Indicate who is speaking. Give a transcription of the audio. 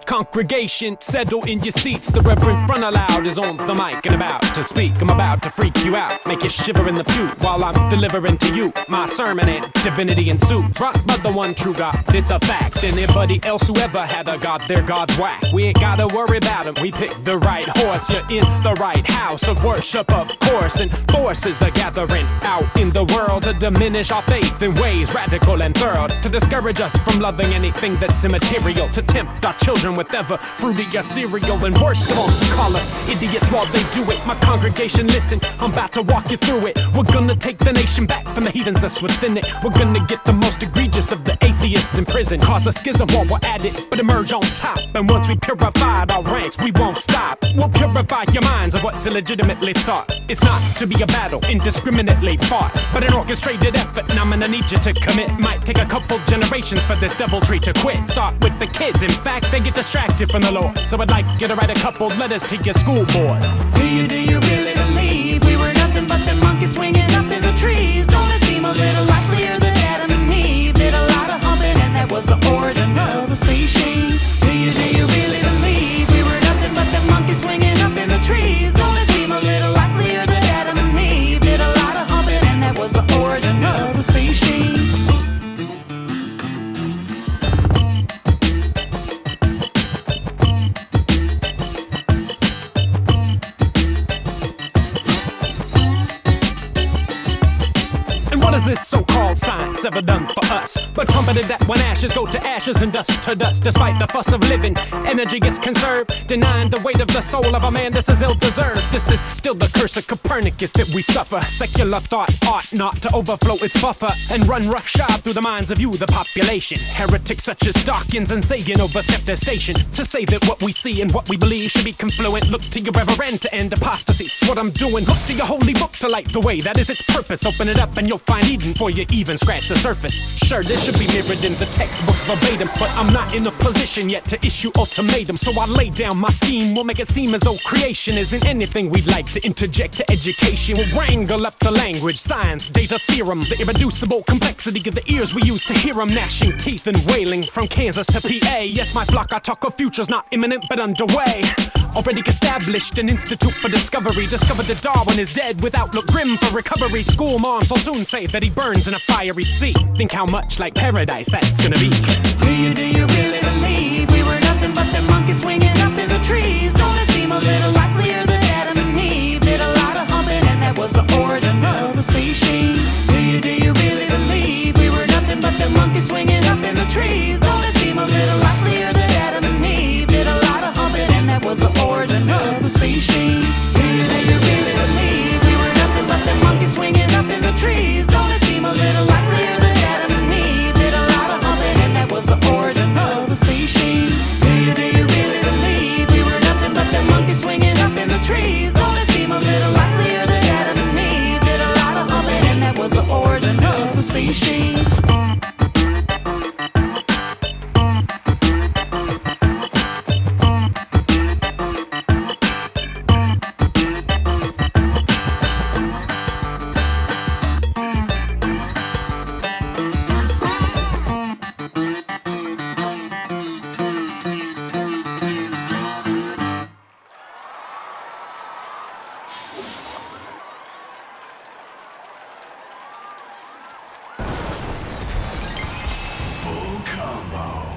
Speaker 1: Congregation, settle in your seats. The Reverend Frontalot is on the mic and about to speak. I'm about to freak you out, make you shiver in the pew while I'm delivering to you my sermon and divinity ensues. Brought by the one true God, it's a fact. Anybody else who ever had a God, their God's whack. We ain't gotta worry about him, we picked the right horse. You're in the right house of worship, of course. And forces are gathering out in the world to diminish our faith in ways radical and thorough, to discourage us from loving anything that's immaterial, to tempt our children with ever fruitier cereal, and worse of all, to call us idiots while they do it. My congregation, listen, I'm about to walk you through it. We're gonna take the nation back from the heathens that's within it. We're gonna get the most egregious of the atheists in prison, cause a schism while we're at it, but emerge on top. And once we purified our ranks, we won't stop. We'll purify your minds of what's illegitimately thought. It's not to be a battle indiscriminately fought, but an orchestrated effort. Now I'm gonna need you to commit. Might take a couple generations for this deviltry to quit. Start with the kids, in fact they get distracted from the Lord. So I'd like you to write a couple letters to your school board.
Speaker 2: Do you really believe we were nothing but the monkeys swinging up in the trees? Don't it seem a little likelier that Adam and Eve did a lot of humping and that was the origin of the species? Do you really believe we were nothing but the monkeys swinging up in the trees? Don't it seem a little likelier that Adam and Eve did a lot of humping and that was the origin of the species?
Speaker 1: What has this so-called science ever done for us? But trumpeted that when ashes go to ashes and dust to dust, despite the fuss of living, energy gets conserved, denying the weight of the soul of a man. This is ill-deserved. This is still the curse of Copernicus that we suffer. Secular thought ought not to overflow its buffer and run roughshod through the minds of you, the population. Heretics such as Dawkins and Sagan overstep their station to say that what we see and what we believe should be confluent. Look to your reverend to end apostasy. It's what I'm doing. Look to your holy book to light the way. That is its purpose. Open it up and you'll find Eden before you even scratch the surface. Sure, this should be mirrored in the textbooks verbatim, but I'm not in a position yet to issue ultimatums. So I lay down my scheme. We'll make it seem as though creation isn't anything we'd like to interject to education. We'll wrangle up the language, science, data, theorem, the irreducible complexity of the ears we use to hear them, gnashing teeth and wailing from Kansas to PA. Yes, my flock, I talk of futures not imminent but underway. Already established an institute for discovery. Discovered that Darwin is dead with outlook grim for recovery. School moms will soon say that he burns in a fiery sea. Think how much like paradise that's gonna be.
Speaker 2: Do you really believe we were nothing but the monkeys swinging up in the trees? Don't it seem a little likelier that Adam and Eve did a lot of humping and that was the origin of the species? Do you really believe we were nothing but the monkeys swinging up in the trees? Don't it seem a little likelier that Adam and Eve did a lot of humping and that was the origin of the species? Do you really believe we were nothing but the monkeys swinging up in the trees? Don't it seem a little likelier that Adam and Eve did a lot of humping and that was the origin of the species? Do you really believe we were nothing but the monkeys swinging up in the trees? Don't it seem a little likelier that Adam and Eve did a lot of humping and that was the origin of the species?
Speaker 3: Full combo.